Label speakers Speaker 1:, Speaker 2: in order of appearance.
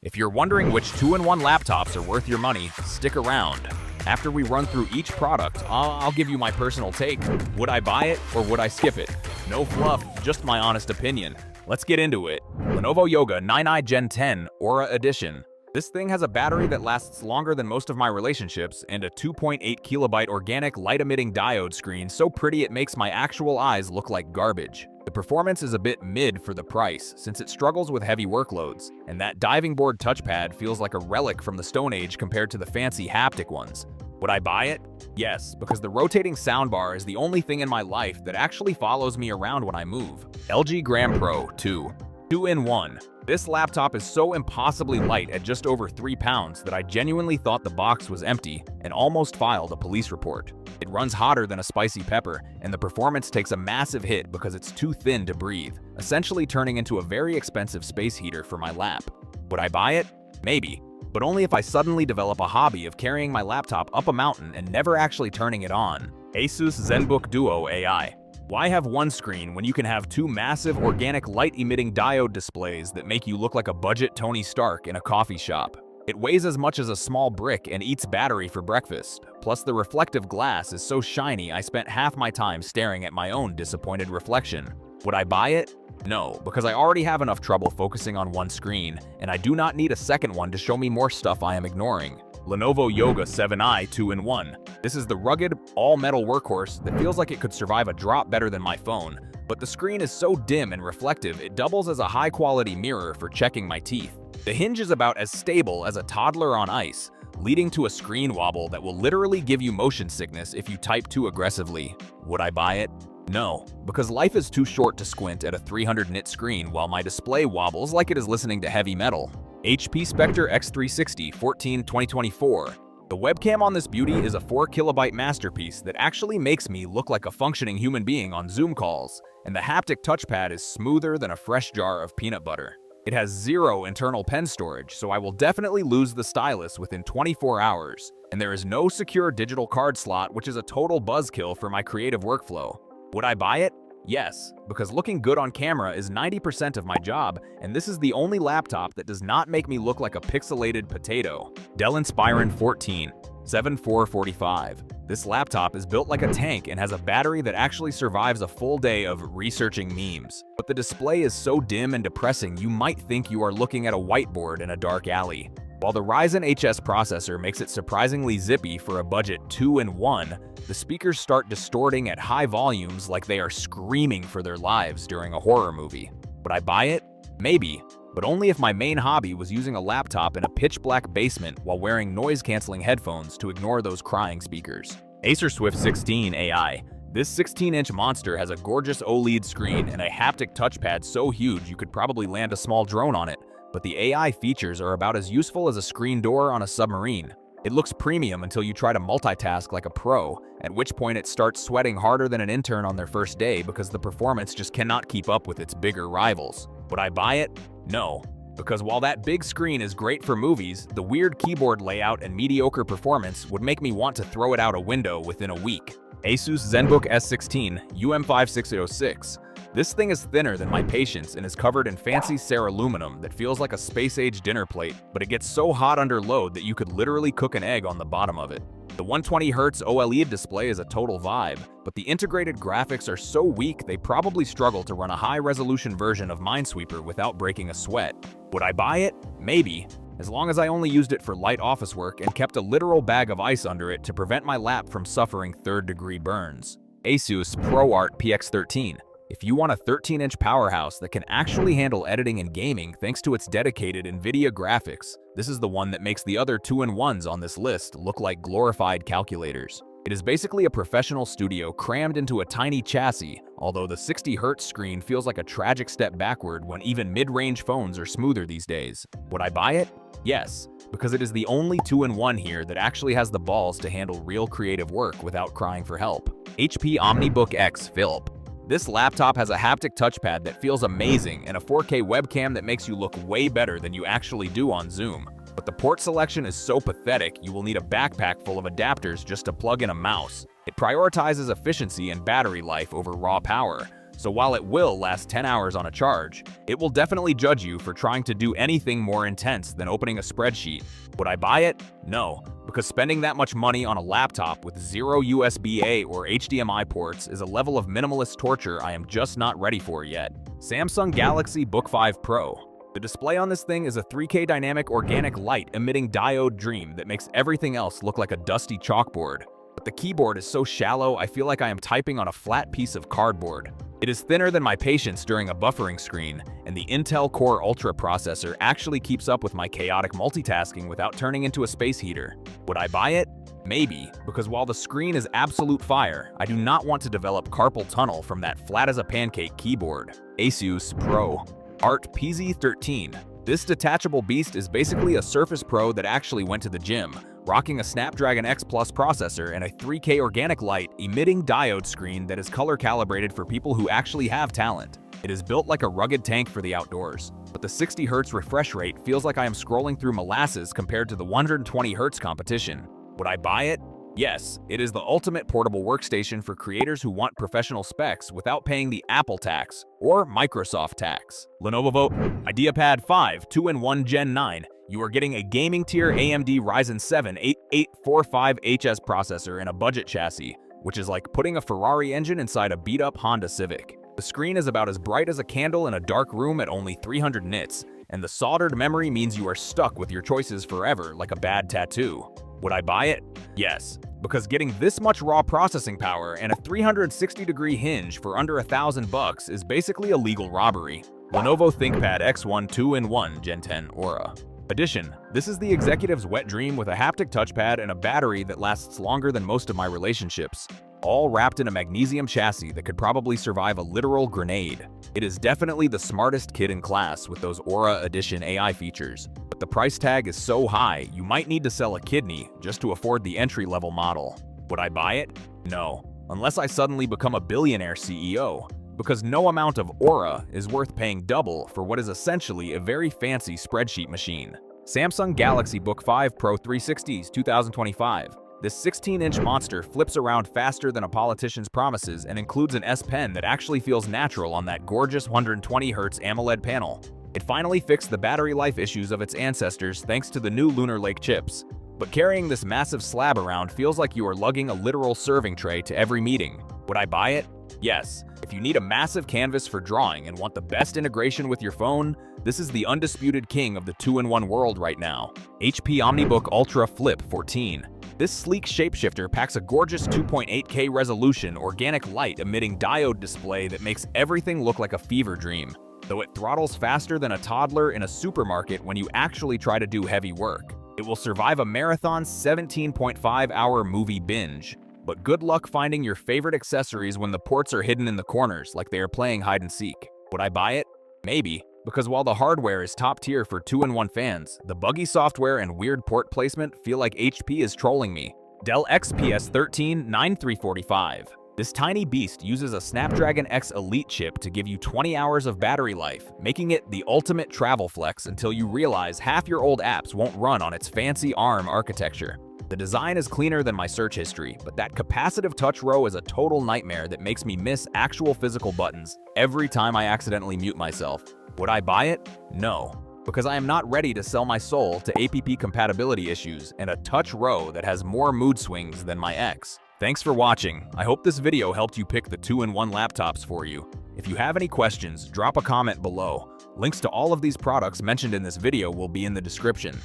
Speaker 1: If you're wondering which two-in-one laptops are worth your money, stick around. After we run through each product, I'll give you my personal take. Would I buy it or would I skip it? No fluff, just my honest opinion. Let's get into it. Lenovo Yoga 9i Gen 10 Aura Edition. This thing has a battery that lasts longer than most of my relationships and a 2.8 kilobyte organic light-emitting diode screen so pretty it makes my actual eyes look like garbage. The performance is a bit mid for the price since it struggles with heavy workloads, and that diving board touchpad feels like a relic from the Stone Age compared to the fancy haptic ones. Would I buy it? Yes, because the rotating soundbar is the only thing in my life that actually follows me around when I move. LG Gram Pro 2. 2-in-1. This laptop is so impossibly light at just over 3 pounds that I genuinely thought the box was empty and almost filed a police report. It runs hotter than a spicy pepper, and the performance takes a massive hit because it's too thin to breathe, essentially turning into a very expensive space heater for my lap. Would I buy it? Maybe, but only if I suddenly develop a hobby of carrying my laptop up a mountain and never actually turning it on. Asus ZenBook Duo AI. Why have one screen when you can have two massive organic light-emitting diode displays that make you look like a budget Tony Stark in a coffee shop? It weighs as much as a small brick and eats battery for breakfast. Plus, the reflective glass is so shiny I spent half my time staring at my own disappointed reflection. Would I buy it? No, because I already have enough trouble focusing on one screen, and I do not need a second one to show me more stuff I am ignoring. Lenovo Yoga 7i 2-in-1. This is the rugged, all-metal workhorse that feels like it could survive a drop better than my phone, but the screen is so dim and reflective it doubles as a high-quality mirror for checking my teeth. The hinge is about as stable as a toddler on ice, leading to a screen wobble that will literally give you motion sickness if you type too aggressively. Would I buy it? No, because life is too short to squint at a 300-nit screen while my display wobbles like it is listening to heavy metal. HP Spectre X360 14-2024. The webcam on this beauty is a 4 kilobyte masterpiece that actually makes me look like a functioning human being on Zoom calls, and the haptic touchpad is smoother than a fresh jar of peanut butter. It has 0 internal pen storage, so I will definitely lose the stylus within 24 hours, and there is no secure digital card slot, which is a total buzzkill for my creative workflow. Would I buy it? Yes, because looking good on camera is 90% of my job, and this is the only laptop that does not make me look like a pixelated potato. Dell Inspiron 14 7445. This laptop is built like a tank and has a battery that actually survives a full day of researching memes. But the display is so dim and depressing you might think you are looking at a whiteboard in a dark alley. While the Ryzen HS processor makes it surprisingly zippy for a budget 2-in-1, the speakers start distorting at high volumes like they are screaming for their lives during a horror movie. Would I buy it? Maybe, but only if my main hobby was using a laptop in a pitch-black basement while wearing noise-canceling headphones to ignore those crying speakers. Acer Swift 16 AI. This 16-inch monster has a gorgeous OLED screen and a haptic touchpad so huge you could probably land a small drone on it, but the AI features are about as useful as a screen door on a submarine. It looks premium until you try to multitask like a pro, at which point it starts sweating harder than an intern on their first day because the performance just cannot keep up with its bigger rivals. Would I buy it? No, because while that big screen is great for movies, the weird keyboard layout and mediocre performance would make me want to throw it out a window within a week. Asus ZenBook S16 UM5606. This thing is thinner than my patience and is covered in fancy ceraluminum that feels like a space-age dinner plate, but it gets so hot under load that you could literally cook an egg on the bottom of it. The 120Hz OLED display is a total vibe, but the integrated graphics are so weak they probably struggle to run a high-resolution version of Minesweeper without breaking a sweat. Would I buy it? Maybe, as long as I only used it for light office work and kept a literal bag of ice under it to prevent my lap from suffering third-degree burns. Asus ProArt PX13. If you want a 13-inch powerhouse that can actually handle editing and gaming thanks to its dedicated NVIDIA graphics, this is the one that makes the other 2-in-1s on this list look like glorified calculators. It is basically a professional studio crammed into a tiny chassis, although the 60Hz screen feels like a tragic step backward when even mid-range phones are smoother these days. Would I buy it? Yes, because it is the only 2-in-1 here that actually has the balls to handle real creative work without crying for help. HP OmniBook X Philp. This laptop has a haptic touchpad that feels amazing and a 4K webcam that makes you look way better than you actually do on Zoom. But the port selection is so pathetic you will need a backpack full of adapters just to plug in a mouse. It prioritizes efficiency and battery life over raw power, So while it will last 10 hours on a charge, it will definitely judge you for trying to do anything more intense than opening a spreadsheet. Would I buy it? No, because spending that much money on a laptop with zero USB-A or HDMI ports is a level of minimalist torture I am just not ready for yet. Samsung Galaxy Book 5 Pro. The display on this thing is a 3K dynamic organic light emitting diode dream that makes everything else look like a dusty chalkboard. But the keyboard is so shallow I feel like I am typing on a flat piece of cardboard. It is thinner than my patience during a buffering screen, and the Intel Core Ultra processor actually keeps up with my chaotic multitasking without turning into a space heater. Would I buy it? Maybe, because while the screen is absolute fire, I do not want to develop carpal tunnel from that flat-as-a-pancake keyboard. Asus Pro Art PZ13. This detachable beast is basically a Surface Pro that actually went to the gym, rocking a Snapdragon X Plus processor and a 3K organic light emitting diode screen that is color calibrated for people who actually have talent. It is built like a rugged tank for the outdoors, but the 60 Hz refresh rate feels like I am scrolling through molasses compared to the 120 Hz competition. Would I buy it? Yes, it is the ultimate portable workstation for creators who want professional specs without paying the Apple tax or Microsoft tax. Lenovo Vote IdeaPad 5 2-in-1 Gen 9. You are getting a gaming tier AMD Ryzen 7 8845HS processor in a budget chassis, which is like putting a Ferrari engine inside a beat-up Honda Civic. The screen is about as bright as a candle in a dark room at only 300 nits, and the soldered memory means you are stuck with your choices forever like a bad tattoo. Would I buy it? Yes, because getting this much raw processing power and a 360-degree hinge for under $1,000 is basically a legal robbery. Lenovo ThinkPad X1 2-in-1 Gen 10 Aura Edition. This is the executive's wet dream with a haptic touchpad and a battery that lasts longer than most of my relationships, all wrapped in a magnesium chassis that could probably survive a literal grenade. It is definitely the smartest kid in class with those Aura Edition AI features, but the price tag is so high you might need to sell a kidney just to afford the entry-level model. Would I buy it? No, unless I suddenly become a billionaire CEO, because no amount of Aura is worth paying double for what is essentially a very fancy spreadsheet machine. Samsung Galaxy Book 5 Pro 360s 2025. This 16-inch monster flips around faster than a politician's promises and includes an S Pen that actually feels natural on that gorgeous 120 Hz AMOLED panel. It finally fixed the battery life issues of its ancestors thanks to the new Lunar Lake chips. But carrying this massive slab around feels like you are lugging a literal serving tray to every meeting. Would I buy it? Yes. If you need a massive canvas for drawing and want the best integration with your phone, this is the undisputed king of the 2-in-1 world right now. HP OmniBook Ultra Flip 14. This sleek shapeshifter packs a gorgeous 2.8K resolution organic light emitting diode display that makes everything look like a fever dream, though it throttles faster than a toddler in a supermarket when you actually try to do heavy work. It will survive a marathon 17.5-hour movie binge. But good luck finding your favorite accessories when the ports are hidden in the corners like they are playing hide and seek. Would I buy it? Maybe, because while the hardware is top tier for 2-in-1 fans, the buggy software and weird port placement feel like HP is trolling me. Dell XPS 13 9345. This tiny beast uses a Snapdragon X Elite chip to give you 20 hours of battery life, making it the ultimate travel flex until you realize half your old apps won't run on its fancy ARM architecture. The design is cleaner than my search history, but that capacitive touch row is a total nightmare that makes me miss actual physical buttons every time I accidentally mute myself. Would I buy it? No, because I am not ready to sell my soul to APP compatibility issues and a touch row that has more mood swings than my ex. Thanks for watching. I hope this video helped you pick the 2-in-1 laptops for you. If you have any questions, drop a comment below. Links to all of these products mentioned in this video will be in the description.